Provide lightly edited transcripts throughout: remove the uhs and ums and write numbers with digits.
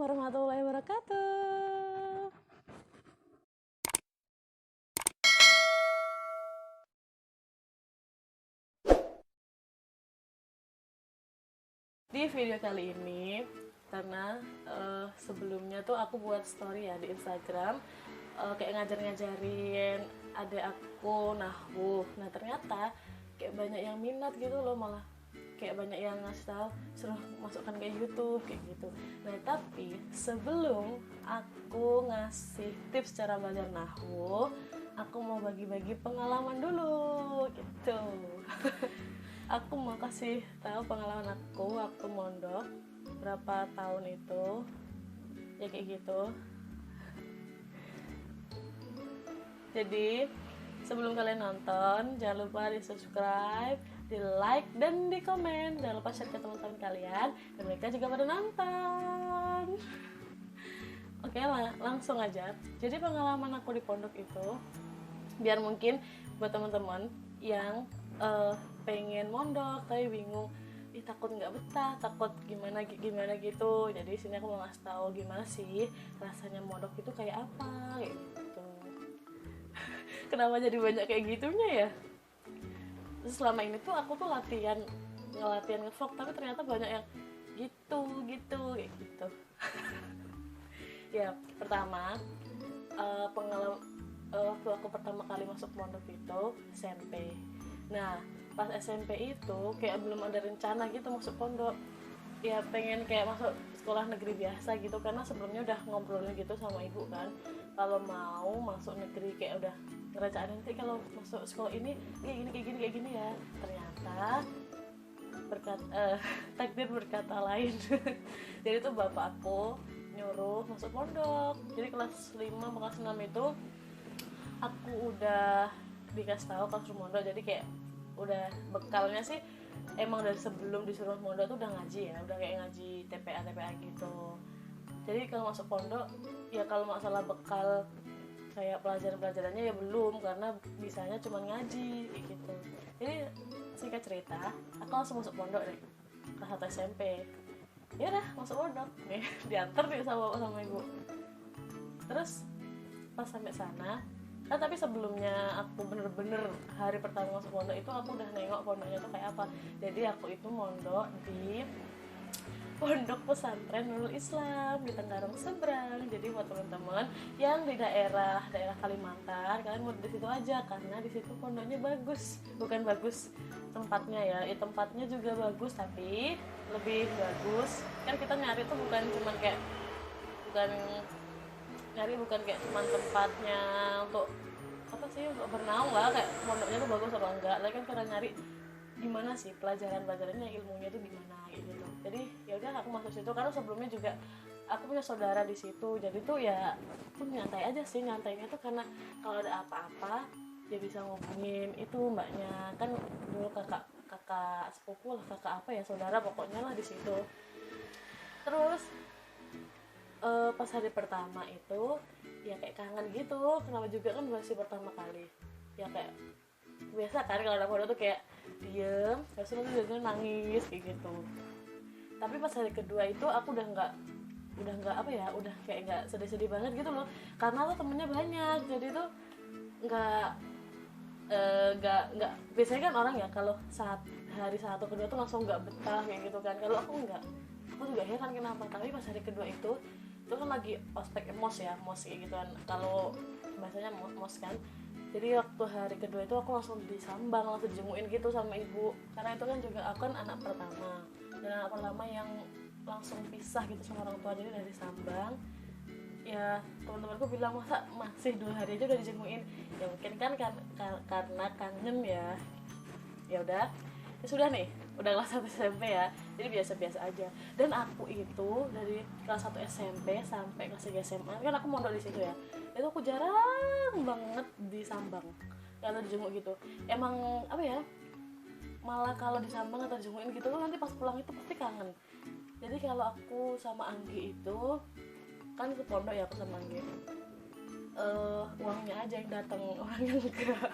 warahmatullahi wabarakatuh. Di video kali ini, karena sebelumnya tuh aku buat story ya di Instagram, kayak ngajarin adek aku nahwu. Nah ternyata kayak banyak yang minat gitu loh, malah kayak banyak yang ngasih tahu suruh masukkan ke YouTube kayak gitu. Nah tapi sebelum aku ngasih tips cara belajar nahwu, aku mau bagi-bagi pengalaman dulu gitu. Aku mau kasih tahu pengalaman aku waktu mondok berapa tahun itu ya kayak gitu. Jadi sebelum kalian nonton, jangan lupa di subscribe, di like, dan di komen. Jangan lupa share ke teman-teman kalian, dan mereka juga pada nonton. Oke, langsung aja. Jadi pengalaman aku di pondok itu, biar mungkin buat teman-teman yang pengen mondok tapi bingung, takut nggak betah, takut gimana gitu. Jadi sini aku mau ngasih tahu gimana sih rasanya mondok itu kayak apa, kayak gitu. Kenapa jadi banyak kayak gitunya ya? Terus selama ini tuh aku tuh latihan ngevlog, tapi ternyata banyak yang gitu kayak gitu. Ya pertama, pengalaman waktu aku pertama kali masuk pondok itu SMP. Nah pas SMP itu kayak belum ada rencana gitu masuk pondok, ya pengen kayak masuk sekolah negeri biasa gitu, karena sebelumnya udah ngobrolin gitu sama ibu kan, kalau mau masuk negeri kayak udah ngerencanain nanti kalau masuk sekolah ini kayak gini ya. Ternyata takdir berkata lain. Jadi tuh bapak aku nyuruh masuk pondok. Jadi kelas 5 kelas 6 itu aku udah dikasih tahu kelas mondok. Jadi kayak udah bekalnya sih emang dari sebelum disuruh mondok tuh udah ngaji ya, udah kayak ngaji TPA gitu. Jadi kalau masuk pondok ya kalau masalah bekal kayak pelajarannya ya belum, karena bisanya cuma ngaji gitu. Jadi singkat cerita, aku langsung masuk pondok deh kelas 1 SMP. Ya udah masuk pondok nih, diantar nih sama ibu. Terus pas sampai sana, tapi sebelumnya aku bener-bener hari pertama masuk pondok itu aku udah nengok pondoknya tuh kayak apa. Jadi aku itu mondok di Pondok Pesantren Nurul Islam di Tenggarong Seberang. Jadi buat teman-teman yang di daerah Kalimantan, kalian mau di situ aja karena di situ pondoknya bagus. Bukan bagus tempatnya ya, tempatnya juga bagus tapi lebih bagus. Kan kita nyari tuh bukan cuman kayak bukan kayak cuman tempatnya untuk apa sih, untuk bernaung lah, kayak pondoknya tuh bagus apa enggak. Lagi kan kita nyari gimana sih pelajarannya, ilmunya tuh gimana gitu. Jadi ya udah aku masuk situ karena sebelumnya juga aku punya saudara di situ. Jadi tuh ya aku nyantai aja sih, nyantainya tuh karena kalau ada apa-apa ya bisa ngomongin itu mbaknya, kan dulu kakak sepupu lah, kakak apa ya, saudara pokoknya lah di situ. Terus pas hari pertama itu ya kayak kangen gitu, kenapa juga kan masih pertama kali ya, kayak biasa kan kalau anak muda tuh kayak diem, terus tuh nangis kayak gitu. Tapi pas hari kedua itu aku udah nggak apa ya, udah kayak nggak sedih-sedih banget gitu loh, karena tuh temennya banyak. Jadi tuh nggak biasanya kan orang ya kalau saat hari satu kedua tuh langsung nggak betah kayak gitu kan. Kalau aku nggak, aku juga heran kenapa. Tapi pas hari kedua itu kan lagi ospek mos kayak gitu kan, kalau bahasanya mos kan. Jadi waktu hari kedua itu aku langsung disambang, langsung dijemuin gitu sama ibu, karena itu kan juga aku kan anak pertama, dan anak pertama yang langsung pisah gitu sama orang tua. Jadi dari Sambang ya, teman-temanku bilang masa masih 2 hari aja udah dijemuin, ya mungkin kan karena kangen ya. Ya udah, ya sudah nih, udah kelas 1 SMP ya, jadi biasa-biasa aja. Dan aku itu dari kelas 1 SMP sampai kelas 3 SMA kan aku mondok di situ ya, itu aku jarang banget di Sambang atau dijenguk gitu. Emang apa ya, malah kalau di Sambang atau dijengukin gitu nanti pas pulang itu pasti kangen. Jadi kalau aku sama Anggi itu kan ke pondok ya, aku sama Anggi, uangnya aja yang datang, orangnya enggak.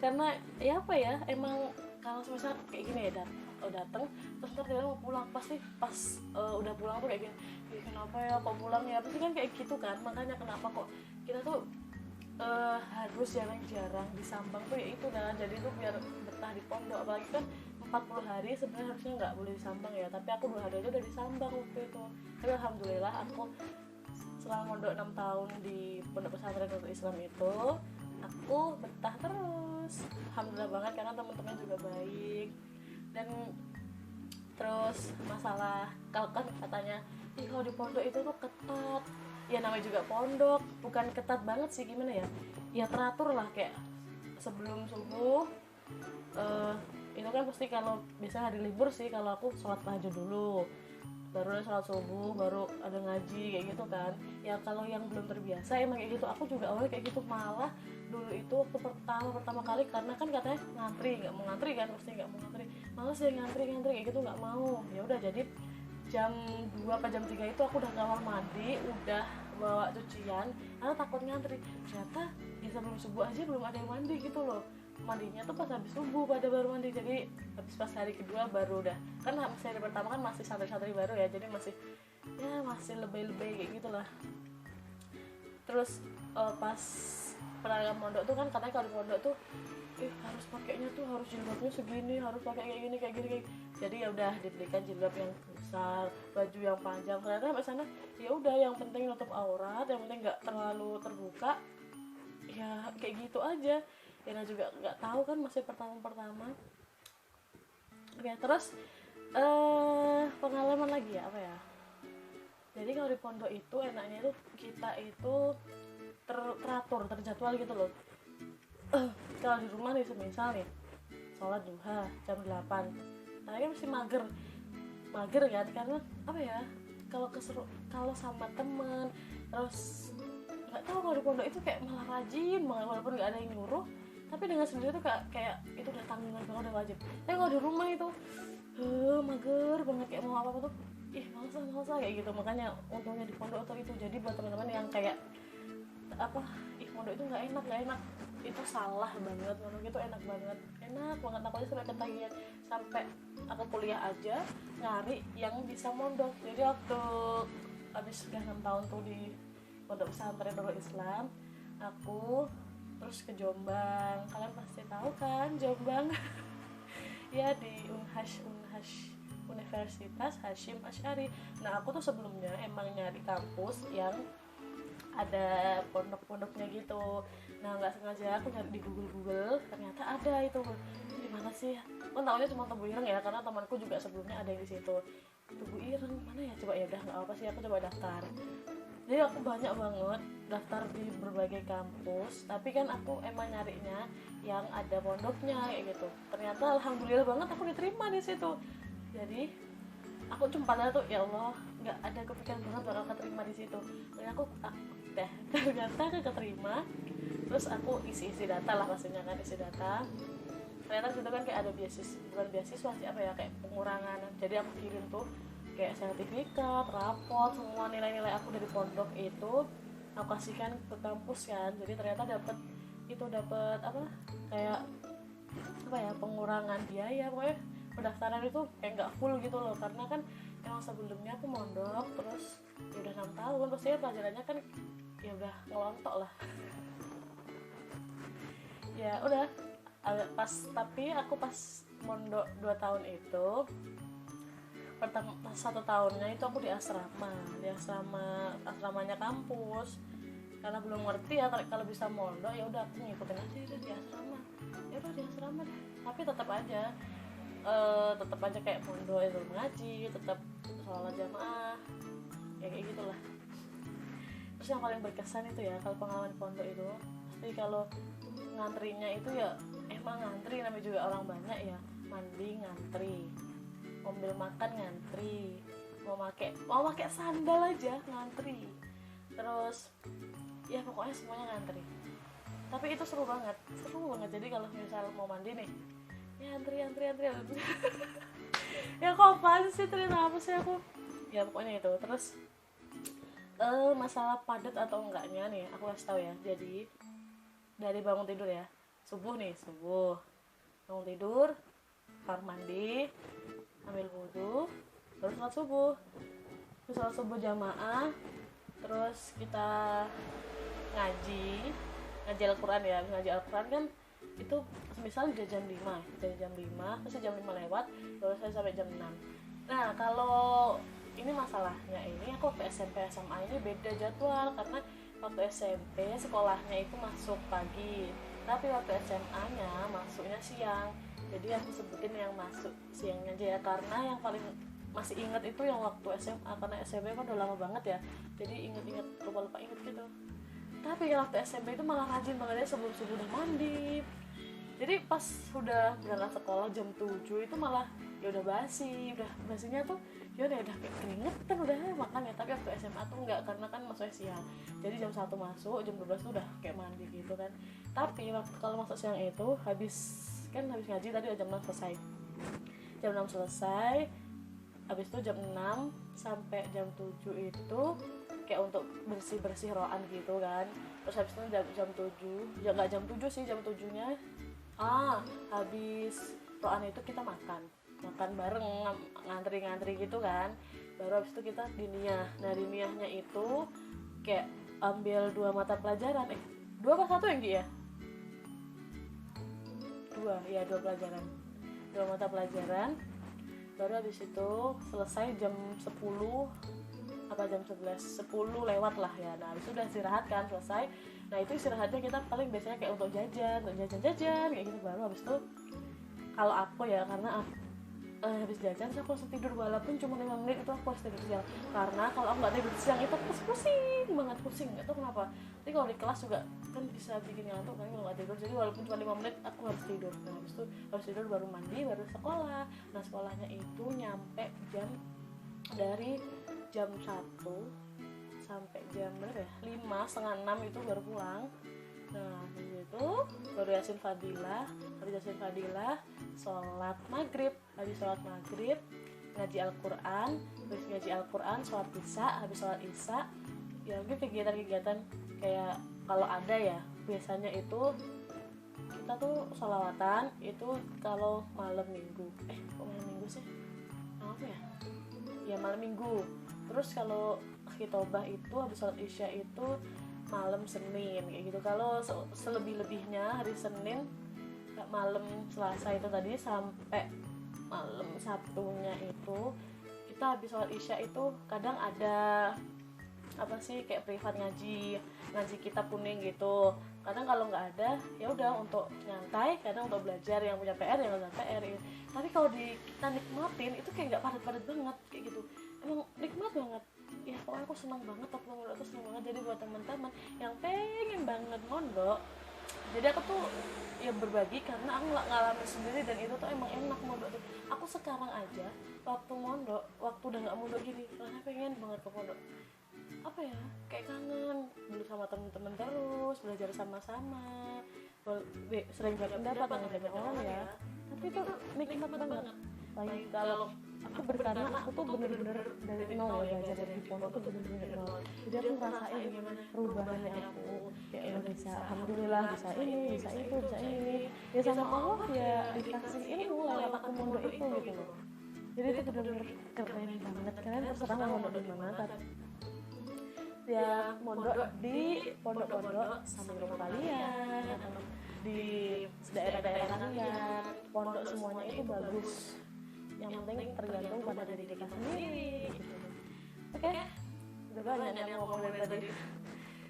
Karena ya apa ya, emang kalau semester kayak gini ya, dateng, terus ntar dia mau pulang, pasti pas udah pulang tuh kayak gini, kenapa ya kok pulang ya, pasti kan kayak gitu kan. Makanya kenapa kok kita tuh harus jarang-jarang disambang tuh ya itu dah, jadi tuh biar betah di pondok. Apalagi kan 40 hari sebenarnya harusnya nggak boleh disambang ya, tapi aku 2 hari aja udah disambang waktu itu. Tapi alhamdulillah aku selama mondok 6 tahun di pondok pesantren Nurul Islam itu aku betah terus, alhamdulillah banget, karena teman-teman juga baik. Dan terus masalah kalau kan katanya kalau di pondok itu tuh ketat, ya namanya juga pondok, bukan ketat banget sih, gimana ya, ya teratur lah. Kayak sebelum subuh itu kan pasti, kalau biasa hari libur sih, kalau aku sholat tahajud dulu, baru sholat subuh, baru ada ngaji kayak gitu kan. Ya kalau yang belum terbiasa emang kayak gitu, aku juga awalnya kayak gitu. Malah dulu itu waktu pertama kali, karena kan katanya ngantri, nggak mau ngantri kan, pasti nggak mau ngantri, males ya ngantri kayak gitu, nggak mau. Ya udah, jadi jam 2 apa jam 3 itu aku udah kamar mandi, udah bawa cucian karena takut ngantri. Ternyata ya sebelum subuh aja belum ada yang mandi gitu loh, mandinya tuh pas habis subuh pada baru mandi. Jadi habis pas hari kedua baru udah, kan hari pertama kan masih santri-santri baru ya, jadi masih lebay-lebay kayak gitulah. Terus pas perayaan pondok tuh kan katanya kalau di pondok tuh harus pakainya tuh harus jilbabnya segini, harus pakai kayak gini kayak gini. Jadi ya udah dibelikan jilbab yang besar, baju yang panjang. Ternyata sampai sana ya udah, yang penting nutup aurat, yang penting nggak terlalu terbuka, ya kayak gitu aja. Ya juga nggak tahu kan, masih pertama. Oke, terus pengalaman lagi ya, apa ya, jadi kalau di pondok itu enaknya itu kita itu teratur, terjadwal gitu loh. Kalau di rumah nih, semisal nih sholat duha jam 8, nah kan mesti mager kan, karena apa ya, kalau sama temen, terus nggak tahu, kalau di pondok itu kayak malah rajin banget, walaupun nggak ada yang nyuruh, tapi dengan sendiri tuh kayak itu udah tanggungan banget, udah wajib. Tapi kalau di rumah itu mager banget, kayak mau apa-apa tuh males kayak gitu. Makanya untungnya di pondok tuh itu. Jadi buat teman-teman yang kayak apa, pondok itu nggak enak, itu salah banget. Pondok itu enak banget. Aku aja sampai ketagihan, sampai aku kuliah aja nyari yang bisa mondok. Jadi waktu habis udah 6 tahun tuh di pondok pesantren Nurul Islam, aku terus ke Jombang. Kalian pasti tahu kan Jombang? Ya, di Unhash Universitas Hasyim Asy'ari. Nah aku tuh sebelumnya emang nyari kampus yang ada pondok-pondoknya gitu. Nah nggak sengaja aku nyari di Google, ternyata ada itu. Di mana sih? Aku tahunya cuma Tebu Ireng ya, karena temanku juga sebelumnya ada di situ. Tebu Ireng mana ya? Coba, ya udah nggak apa sih, aku coba daftar. Jadi aku banyak banget daftar di berbagai kampus, tapi kan aku emang nyarinya yang ada pondoknya kayak gitu. Ternyata alhamdulillah banget aku diterima di situ. Jadi aku cuma tuh, ya Allah, nggak ada kepikiran banget bakal keterima di situ. Dan ternyata aku keterima. Terus aku isi data lah, pastinya kan isi data. Ternyata itu kan kayak ada bukan beasiswa sih, apa ya, kayak pengurangan. Jadi aku kirim tuh kayak sertifikat, rapot, semua nilai-nilai aku dari pondok itu aku kasihkan ke kampus kan. Jadi ternyata dapat apa, kayak apa ya, pengurangan biaya. Pokoknya pendaftaran itu kayak nggak full gitu loh, karena kan emang sebelumnya aku mondok terus ya udah 6 tahun, pastinya pelajarannya kan ya udah ngelontok lah. Ya udah, tapi aku pas mondok 2 tahun itu, pertama 1 tahunnya itu aku di asramanya kampus, karena belum ngerti ya kalau bisa mondok. Ya udah aku ngikutin aja di asrama, ya udah di asrama deh. Tapi tetap aja kayak mondok itu ngaji, tetap sholat jamaah ya kayak gitulah. Terus yang paling berkesan itu ya, kalau pengalaman pondok itu pasti kalau ngantrinya itu ya emang ngantri, namanya juga orang banyak ya, mandi ngantri, ambil makan ngantri, mau pakai sandal aja ngantri, terus ya pokoknya semuanya ngantri. Tapi itu seru banget. Jadi kalau misal mau mandi nih, ya antri ya kok apaan sih, ternyata apa sih aku, ya pokoknya itu. Terus masalah padat atau enggaknya nih aku kasih tahu ya. Jadi dari bangun tidur ya, subuh bangun tidur, kamar mandi, ambil wudhu, terus sholat subuh. Terus sholat subuh jamaah, terus kita ngaji Al-Quran ya. Ngaji Al-Quran kan itu misal udah jam 5, dari jam 5 terus jam 5 lewat, terus saya sampai jam 6. Nah kalau ini masalahnya, ini aku waktu SMP SMA ini beda jadwal, karena waktu SMP sekolahnya itu masuk pagi, tapi waktu SMA nya masuknya siang. Jadi aku sebutin yang masuk siangnya aja ya, karena yang paling masih inget itu yang waktu SMA, karena SMP kan udah lama banget ya, jadi inget-inget, lupa-lupa inget gitu. Tapi waktu SMP itu malah rajin banget ya, sebelum subuh udah mandi. Jadi pas udah berangkat sekolah jam 7 itu malah ya udah basinya tuh ya udah kayak keringetan udah makan ya. Tapi waktu SMA tuh enggak, karena kan masuknya siang, jadi jam 1 masuk, jam 12 tuh udah kayak mandi gitu kan. Tapi waktu kalau masuk siang itu habis ngaji tadi udah jam 6 selesai. Jam 6 selesai, habis itu jam 6 sampai jam 7 itu kayak untuk bersih roan gitu kan. Terus habis itu jam 7, ya nggak jam 7 sih, jam 7-nya habis roan itu kita makan bareng, ngantri gitu kan. Baru habis itu kita diniyah. Nah diniyahnya itu kayak ambil 2 mata pelajaran, 2 apa 1 yang ya? 2 pelajaran, 2 mata pelajaran. Baru habis itu selesai jam 10 apa jam 11 lewat lah ya. Nah habis itu udah istirahat kan, selesai. Nah itu istirahatnya kita paling biasanya kayak untuk jajan kayak gitu. Baru habis itu kalau aku ya, karena habis jajan saya langsung tidur, walaupun cuma 5 menit itu aku harus tidur siang. Karena kalau aku nggak tidur siang itu pusing, nggak tahu kenapa. Tapi kalau di kelas juga kan bisa bikin ngantuk kan kalau nggak tidur. Jadi walaupun cuma 5 menit aku harus tidur. Nah habis itu harus tidur, baru mandi, baru sekolah. Nah sekolahnya itu nyampe dari jam 1 sampai jam berapa ya? 5, setengah 6 itu baru pulang. Nah itu baru Yasin Fadilah, sholat maghrib. Habis sholat maghrib ngaji Al-Quran, habis ngaji Al-Quran sholat isya. Habis sholat isya ya mungkin kegiatan-kegiatan kayak kalau ada ya, biasanya itu kita tuh sholawatan itu kalau malam minggu. Kok malam minggu sih? Apa ya? Ya malam minggu. Terus kalau khitobah itu habis sholat isya itu malam Senin kayak gitu. Kalau selebih-lebihnya hari Senin malam Selasa itu tadi sampai malam Sabtunya itu kita habis sholat isya itu kadang ada apa sih kayak privat ngaji kitab kuning gitu. Kadang kalau nggak ada ya udah untuk nyantai, kadang untuk belajar, yang punya PR yang nggak PR ya. Tapi kalau kita nikmatin itu kayak nggak padat-padat banget kayak gitu, emang nikmat banget ya. Pokoknya aku senang banget, aku senang banget. Jadi buat teman-teman yang pengen banget mondok, jadi aku tuh ya berbagi karena aku ngalamin sendiri, dan itu tuh emang enak mondok tuh. Aku sekarang aja waktu mondok, waktu udah nggak mondok gini, rasanya pengen banget ke pondok. Apa ya, kayak kangen dulu sama temen-temen, terus belajar sama-sama, sering berpendapat dengan banyak orang ya. Tapi itu nikmat banget. Lagi kalau aku karena aku tuh bener-bener dari nol ya, belajar dari pondok tuh bener-bener nol. Jadi aku ngerasain perubahannya aku, kayak bisa alhamdulillah bisa ini, bisa itu, bisa ini. Ya sama Allah ya dikasih ilmu lewat aku mondok itu gitu loh. Jadi itu bener-bener keren banget. Kalian terserah mau mondok di mana, tapi ya mondok di pondok-pondok samping rumah kalian, di daerah-daerah kalian, pondok semuanya itu bagus. Yang penting tergantung pada diri kita sendiri gitu. Oke? Udah banyak yang ngomong dari tadi.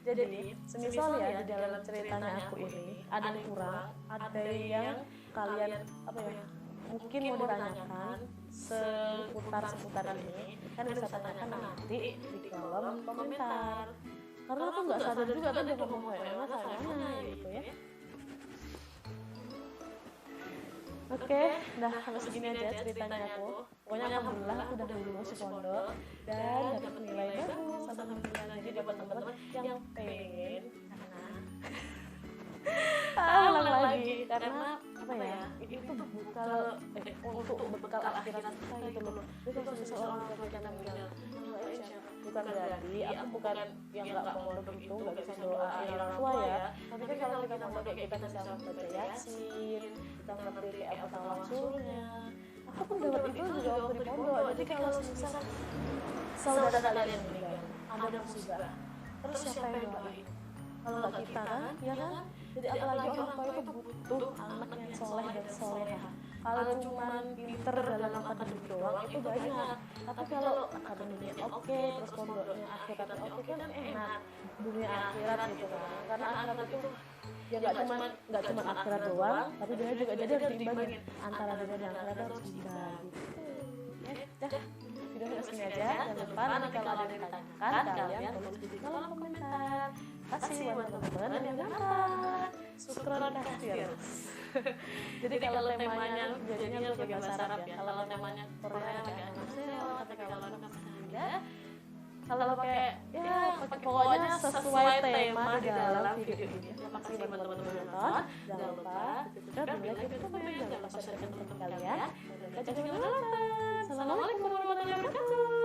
Jadi semisal ya di dalam ceritanya aku ini ada yang kurang, ada yang kalian apa ya mungkin mau ditanyakan seputar ini, kan bisa tanyakan nanti di kolom komentar. Karena aku nggak sadar juga kan udah ngomong ya mana gitu ya. Oke, nah sampai segini aja ceritanya aku. Pokoknya alhamdulillah aku udah lulus pondok dan dapat nilai bagus. Alhamdulillah. Jadi buat teman-teman yang pengen ulang lagi karena apa ya, itu bekal untuk bekal akhirat kita gitu loh. Jadi kalau seseorang kita meninggal, bukan berarti aku bukan yang nggak mau mondok itu nggak bisa doain orang tua ya. Tapi kan kalau kita mondok kita bisa baca Yasin, kita ngerti kayak apa rasulnya, aku pun dapat itu juga waktu di pondok. Jadi kalau misal saudara kalian meninggal, ada musibah, terus siapa yang doain? Kalau nggak kita kan, ya kan? Jadi apalagi orang tua itu butuh anak yang soleh dan soleha. Kalau cuma pinter dalam akademik doang itu banyak, tapi kalau akademiknya oke, terus pondoknya akhiratnya oke kan enak dunia akhirat gitu kan. Karena akhirat itu ya nggak cuma akhirat doang, tapi dunia juga jadi harus diimbangin antara dunia dan akhirat harus diimbang gitu. Dah, videonya segini aja. Jangan lupa nanti kalau ada yang ditanyakan kalian tulis di kolom komentar. Kasih buat teman-teman yang dapat syukron kasir. Jadi kalau temanya jadinya lebih bahasa Arab ya. Kalau temanya Korea pakai annyeonghaseyo, tapi kalau enggak, kalau pakai ya pokoknya sesuai tema di dalam video ini. Terima kasih buat teman-teman yang nonton. Jangan lupa subscribe, like, dan komen. Jangan lupa share ke teman-teman kalian. Dan jangan lupa. Assalamualaikum warahmatullahi wabarakatuh.